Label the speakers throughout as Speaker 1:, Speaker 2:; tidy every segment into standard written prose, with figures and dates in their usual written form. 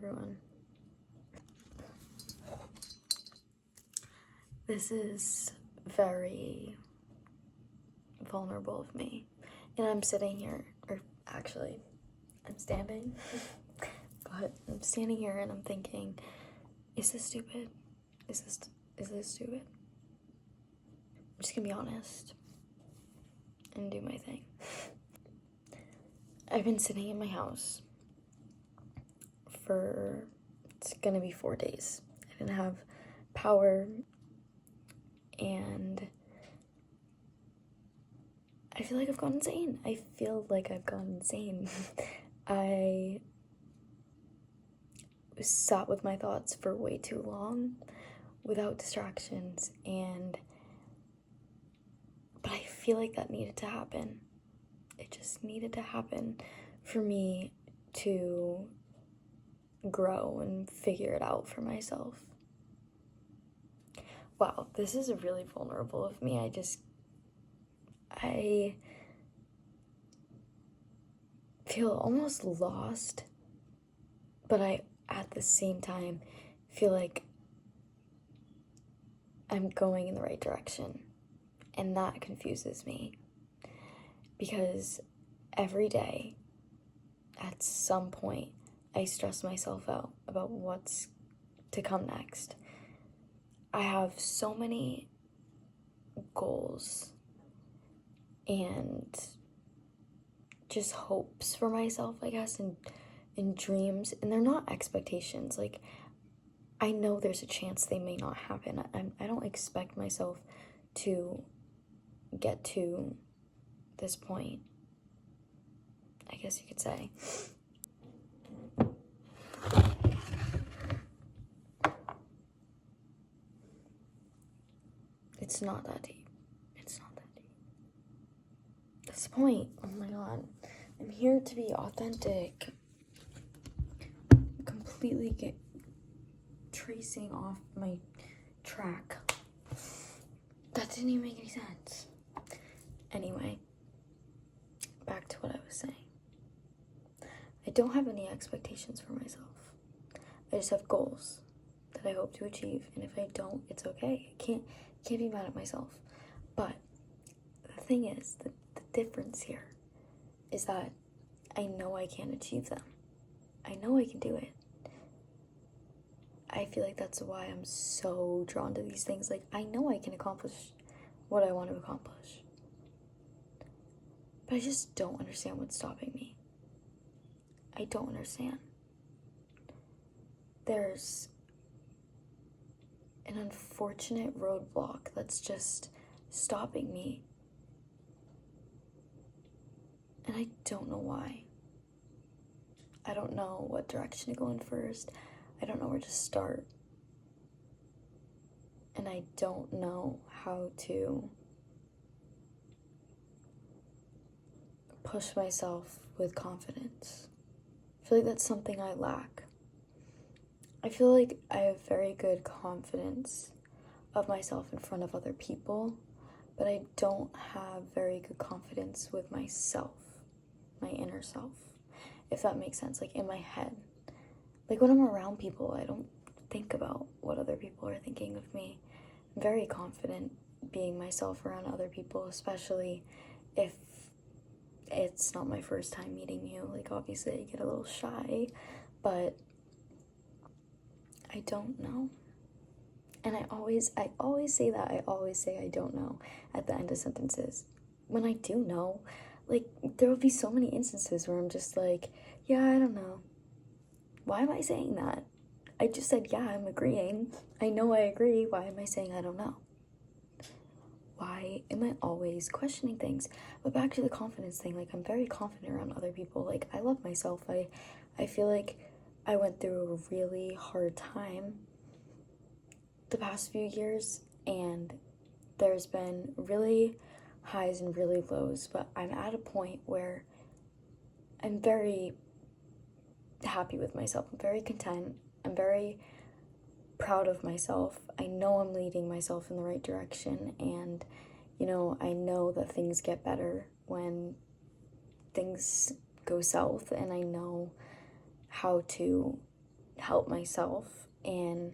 Speaker 1: everyone. This is very vulnerable of me. And I'm sitting here, or actually, I'm standing. But I'm standing here and I'm thinking, is this stupid? Is this stupid? I'm just gonna be honest and do my thing. I've been sitting in my house for, it's gonna be 4 days. I didn't have power and I feel like I've gone insane. I sat with my thoughts for way too long without distractions, but I feel like that needed to happen. It just needed to happen for me to grow and figure it out for myself. Wow, this is really vulnerable of me. I feel almost lost, but I, at the same time, feel like I'm going in the right direction. And that confuses me. Because every day, at some point, I stress myself out about what's to come next. I have so many goals and just hopes for myself, I guess, and dreams, and they're not expectations. Like, I know there's a chance they may not happen. I don't expect myself to get to this point, I guess you could say. It's not that deep. It's not that deep. That's the point. Oh my god. I'm here to be authentic. Completely tracing off my track. That didn't even make any sense. Anyway, back to what I was saying. I don't have any expectations for myself. I just have goals that I hope to achieve, and if I don't, it's okay. I can't be mad at myself. But the thing is, the difference here is that I know I can achieve them. I know I can do it. I feel like that's why I'm so drawn to these things. Like, I know I can accomplish what I want to accomplish. But I just don't understand what's stopping me. I don't understand. There's an unfortunate roadblock that's just stopping me. And I don't know why. I don't know what direction to go in first. I don't know where to start. And I don't know how to push myself with confidence. I feel like that's something I lack. I feel like I have very good confidence of myself in front of other people, but I don't have very good confidence with myself, my inner self, if that makes sense, like in my head. Like when I'm around people, I don't think about what other people are thinking of me. I'm very confident being myself around other people, especially if it's not my first time meeting you. Like, obviously I get a little shy, but I don't know. And I always say that. I always say I don't know at the end of sentences. When I do know, like, there will be so many instances where I'm just like, yeah, I don't know. Why am I saying that? I just said, yeah, I'm agreeing. I know I agree. Why am I saying I don't know? Why am I always questioning things? But back to the confidence thing, like, I'm very confident around other people. Like, I love myself. I feel like I went through a really hard time the past few years, and there's been really highs and really lows, but I'm at a point where I'm very happy with myself. I'm very content. I'm very proud of myself. I know I'm leading myself in the right direction, and I know that things get better when things go south, and I know how to help myself and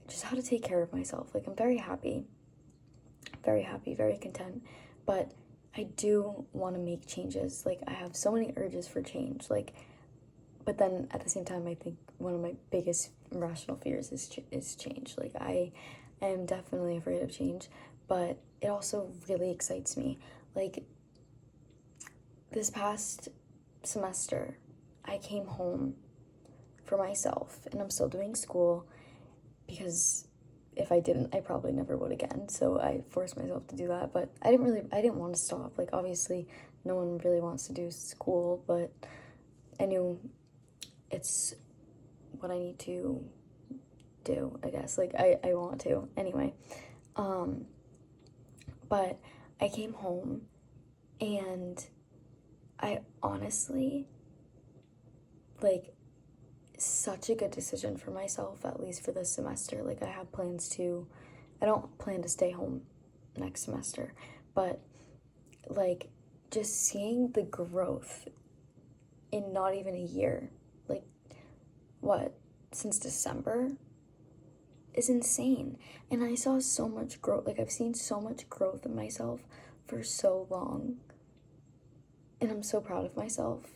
Speaker 1: just how to take care of myself. Like, I'm very happy, very content, but I do want to make changes. Like, I have so many urges for change, like, but then at the same time, I think one of my biggest irrational fears is change. Like, I am definitely afraid of change, but it also really excites me. Like, this past semester, I came home for myself, and I'm still doing school, because if I didn't, I probably never would again. So I forced myself to do that, but I didn't want to stop. Like, obviously, no one really wants to do school, but I knew it's what I need to do, I guess. Like, I want to. Anyway, but I came home, and I honestly, like, such a good decision for myself, at least for this semester. Like, I don't plan to stay home next semester, but like, just seeing the growth in not even a year, like, what, since December, is insane. And I saw so much growth. Like, I've seen so much growth in myself for so long, and I'm so proud of myself.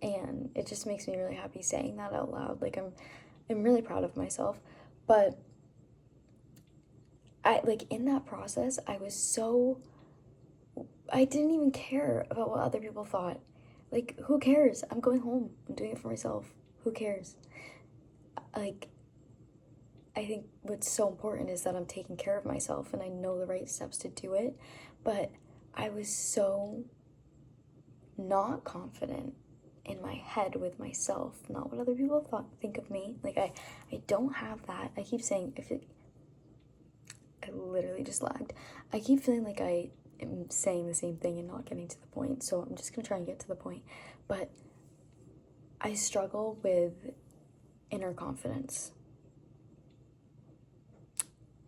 Speaker 1: And it just makes me really happy saying that out loud. Like, I'm really proud of myself. But in that process, I didn't even care about what other people thought. Like, who cares? I'm going home. I'm doing it for myself. Who cares? Like, I think what's so important is that I'm taking care of myself, and I know the right steps to do it. But I was so not confident in my head with myself, not what other people think of me. Like, I don't have that. I keep saying, I literally just lagged. I keep feeling like I am saying the same thing and not getting to the point, so I'm just gonna try and get to the point. But I struggle with inner confidence,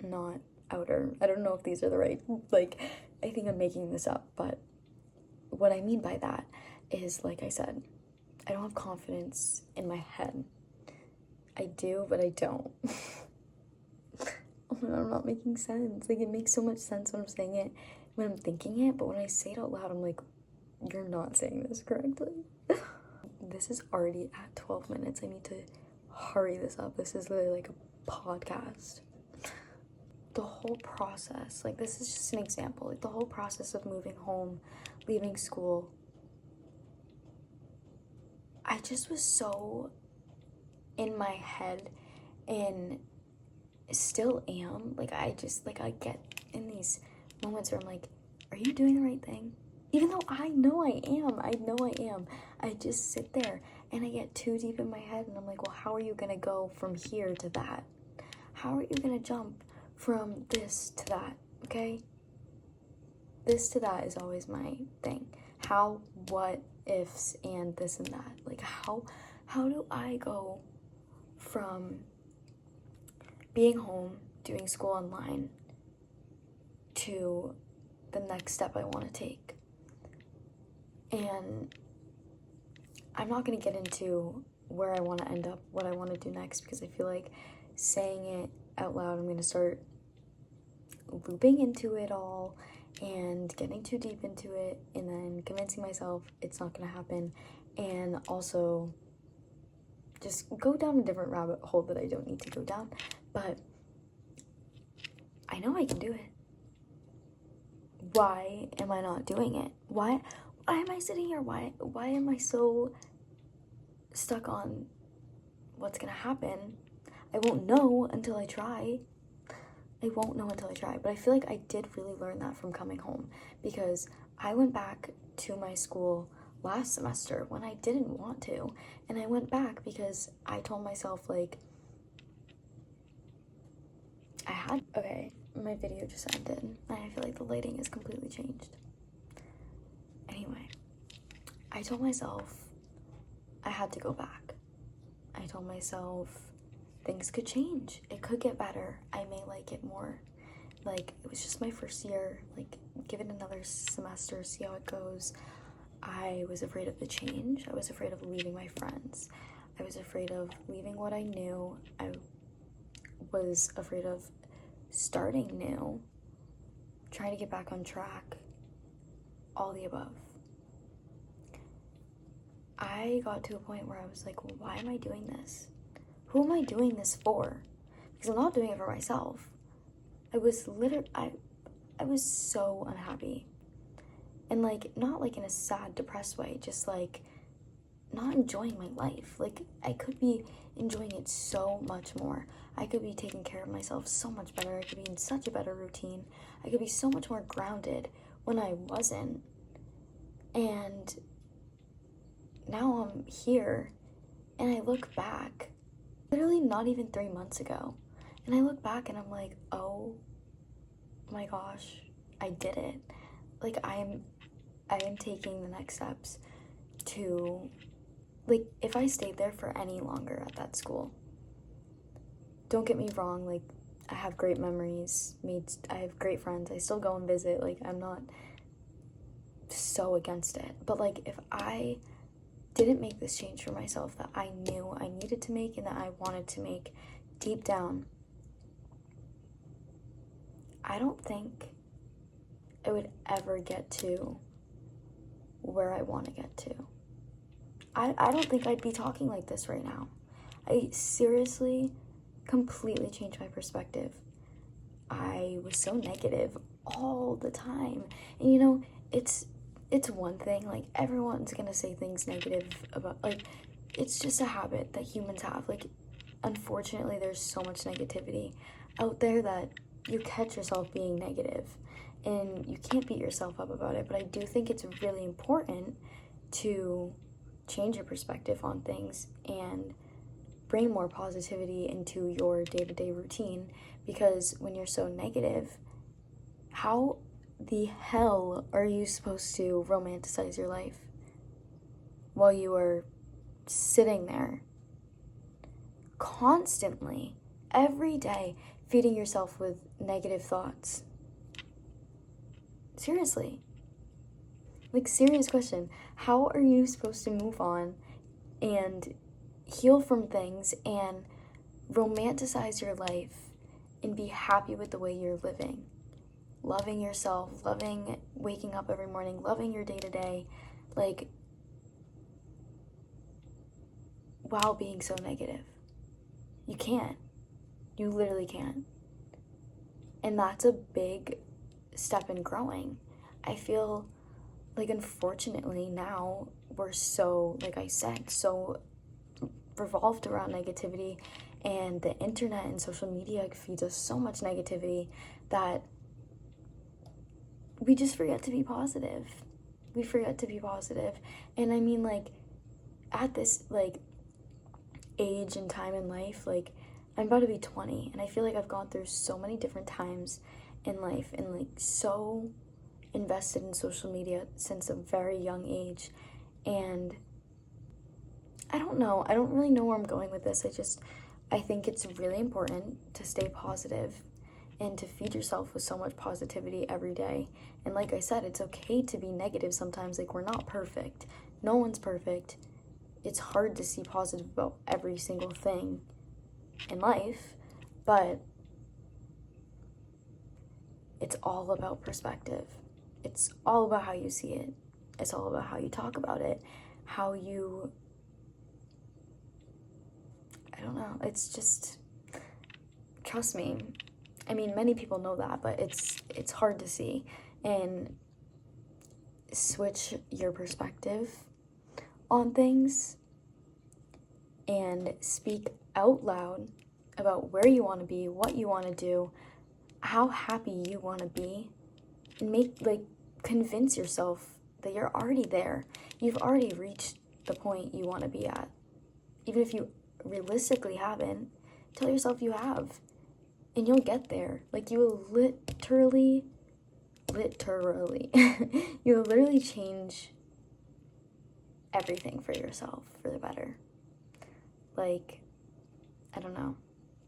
Speaker 1: not outer. I don't know if these are the right, like, I think I'm making this up, but what I mean by that is, like I said, I don't have confidence in my head. I do, but I don't. Oh my god, I'm not making sense. Like, it makes so much sense when I'm saying it, when I'm thinking it, but when I say it out loud, I'm like, you're not saying this correctly. This is already at 12 minutes. I need to hurry this up. This is literally like a podcast. The whole process, like, this is just an example. Like, the whole process of moving home, leaving school, I just was so in my head, and still am. Like, I get in these moments where I'm like, are you doing the right thing? Even though I know I am. I just sit there and I get too deep in my head, and I'm like, well, how are you gonna go from here to that? How are you gonna jump from this to that, okay? This to that is always my thing. How, what, ifs, and this and that. Like, how do I go from being home, doing school online, to the next step I want to take? And I'm not going to get into where I want to end up, what I want to do next, because I feel like saying it out loud, I'm going to start looping into it all and getting too deep into it, and then convincing myself it's not going to happen, and also just go down a different rabbit hole that I don't need to go down. But I know I can do it. Why am I not doing it? Why am I sitting here? Why am I so stuck on what's gonna happen? I won't know until I try. But I feel like I did really learn that from coming home, because I went back to my school last semester when I didn't want to, and I went back because I told myself, like, okay, my video just ended, and I feel like the lighting has completely changed. Anyway, I told myself I had to go back. I told myself things could change. It could get better. I may like it more. Like, it was just my first year. Like, give it another semester, see how it goes. I was afraid of the change. I was afraid of leaving my friends. I was afraid of leaving what I knew. I was afraid of starting new, trying to get back on track, all the above. I got to a point where I was like, well, why am I doing this? Who am I doing this for? Because I'm not doing it for myself. I was so unhappy. And like, not like in a sad, depressed way, just like not enjoying my life. Like, I could be enjoying it so much more. I could be taking care of myself so much better. I could be in such a better routine. I could be so much more grounded when I wasn't. And now I'm here and I look back, literally not even 3 months ago. And I look back and I'm like, oh my gosh, I did it. Like, I am taking the next steps to, like, if I stayed there for any longer at that school, don't get me wrong, like, I have great memories, I have great friends, I still go and visit, like, I'm not so against it. But, like, if I didn't make this change for myself that I knew I needed to make and that I wanted to make deep down, I don't think I would ever get to where I want to get to. I don't think I'd be talking like this right now. I seriously completely changed my perspective. I was so negative all the time. And you know, it's one thing, like, everyone's gonna say things negative about, like, it's just a habit that humans have. Like, unfortunately, there's so much negativity out there that you catch yourself being negative and you can't beat yourself up about it. But I do think it's really important to change your perspective on things and bring more positivity into your day-to-day routine, because when you're so negative, how the hell are you supposed to romanticize your life while you are sitting there constantly, every day, feeding yourself with negative thoughts? Seriously. Like, serious question. How are you supposed to move on and heal from things and romanticize your life and be happy with the way you're living? Loving yourself, loving waking up every morning, loving your day-to-day, like, while being so negative. You can't. You literally can't. And that's a big step in growing. I feel like, unfortunately, now we're so, like I said, so revolved around negativity, and the internet and social media feeds us so much negativity that we just forget to be positive. We forget to be positive. And I mean, like, at this, like, age and time in life, like, I'm about to be 20, and I feel like I've gone through so many different times in life and, like, so invested in social media since a very young age. And I don't know, I don't really know where I'm going with this. I think it's really important to stay positive and to feed yourself with so much positivity every day. And like I said, it's okay to be negative sometimes. Like, we're not perfect. No one's perfect. It's hard to see positive about every single thing in life, but it's all about perspective. It's all about how you see it. It's all about how you talk about it, how you, I don't know, it's just, trust me. I mean, many people know that, but it's hard to see. And switch your perspective on things and speak out loud about where you want to be, what you want to do, how happy you want to be, and convince yourself that you're already there. You've already reached the point you want to be at. Even if you realistically haven't, tell yourself you have. And you'll get there. Like, you will literally, you will literally change everything for yourself for the better. Like, I don't know.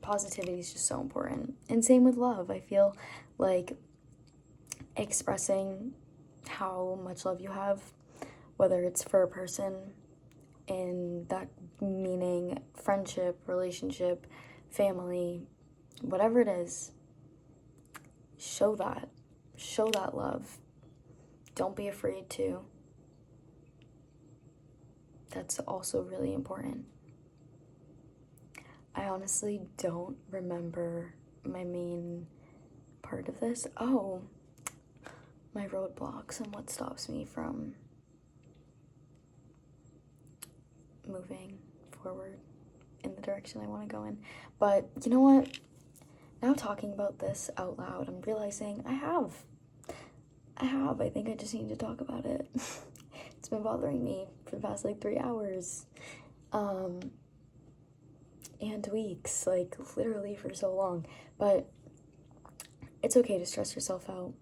Speaker 1: Positivity is just so important. And same with love. I feel like expressing how much love you have, whether it's for a person in that meaning friendship, relationship, family, whatever it is, show that. Show that love. Don't be afraid to. That's also really important. I honestly don't remember my main part of this. Oh, my roadblocks and what stops me from moving forward in the direction I want to go in. But you know what? Now talking about this out loud, I'm realizing I have. I think I just need to talk about it. It's been bothering me for the past like 3 hours. And weeks, like literally for so long. But it's okay to stress yourself out.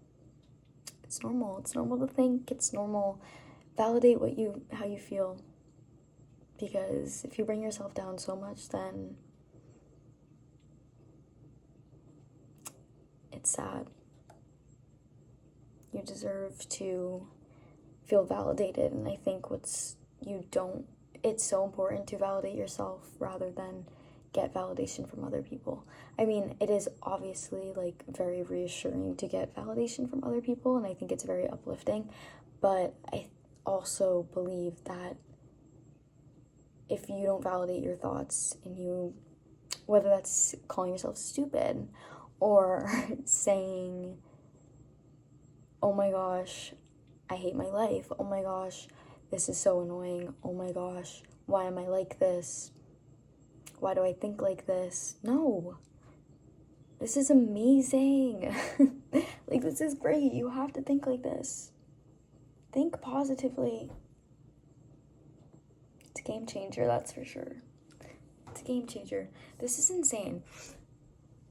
Speaker 1: It's normal. It's normal to think. It's normal. Validate how you feel. Because if you bring yourself down so much, then it's sad. You deserve to feel validated, and I think it's so important to validate yourself rather than get validation from other people. I mean, it is obviously like very reassuring to get validation from other people, and I think it's very uplifting, but I also believe that if you don't validate your thoughts, and whether that's calling yourself stupid or saying, oh my gosh, I hate my life, oh my gosh, this is so annoying, oh my gosh, why am I like this? Why do I think like this? No. This is amazing. Like, this is great. You have to think like this. Think positively. It's a game changer, that's for sure. It's a game changer. This is insane.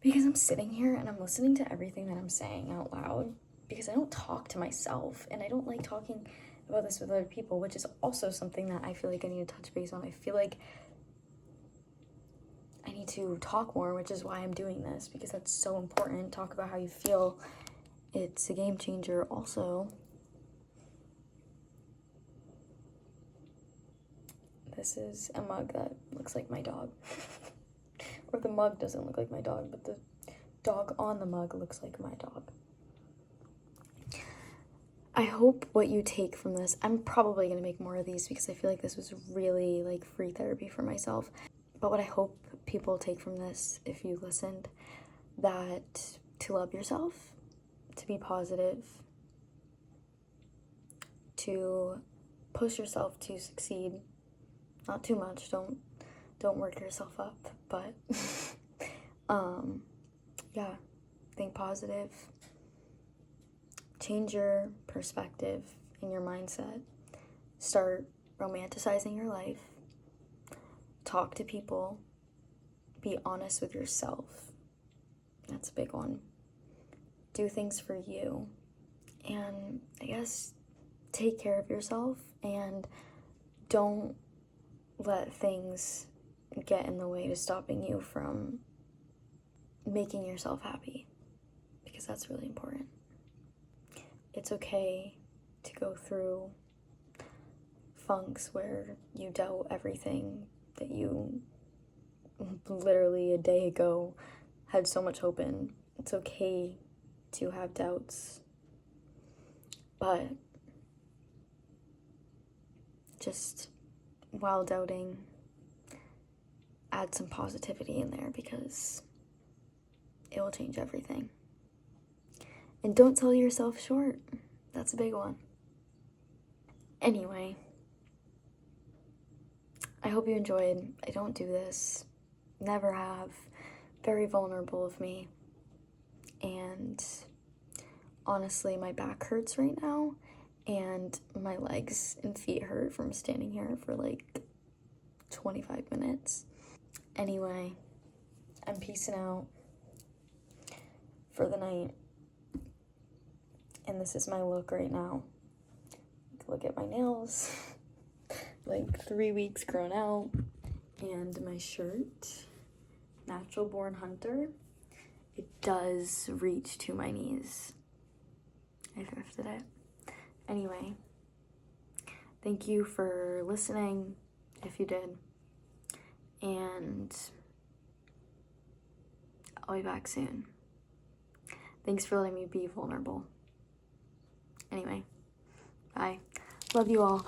Speaker 1: Because I'm sitting here and I'm listening to everything that I'm saying out loud. Because I don't talk to myself. And I don't like talking about this with other people, which is also something that I feel like I need to touch base on. I feel like I need to talk more, which is why I'm doing this, because that's so important. Talk about how you feel. It's a game changer also. This is a mug that looks like my dog. Or the mug doesn't look like my dog, but the dog on the mug looks like my dog. I hope what you take from this, I'm probably going to make more of these because I feel like this was really like free therapy for myself. But what I hope people take from this, if you listened, that to love yourself, to be positive, to push yourself to succeed. Not too much, don't work yourself up, but yeah, think positive. Change your perspective and your mindset. Start romanticizing your life. Talk to people. Be honest with yourself. That's a big one. Do things for you. And I guess take care of yourself and don't let things get in the way to stopping you from making yourself happy, because that's really important. It's okay to go through funks where you doubt everything that you literally a day ago had so much hope in. It's okay to have doubts, but just while doubting, add some positivity in there, because it will change everything. And don't sell yourself short. That's a big one. Anyway, I hope you enjoyed. I don't do this. Never have. Very vulnerable of me. And honestly, my back hurts right now. And my legs and feet hurt from standing here for like 25 minutes. Anyway, I'm peacing out for the night. And this is my look right now. Look at my nails. Like 3 weeks grown out. And my shirt, Natural Born Hunter. It does reach to my knees. I thrifted it. Anyway, thank you for listening. if you did. And I'll be back soon. Thanks for letting me be vulnerable. Anyway, bye. Love you all.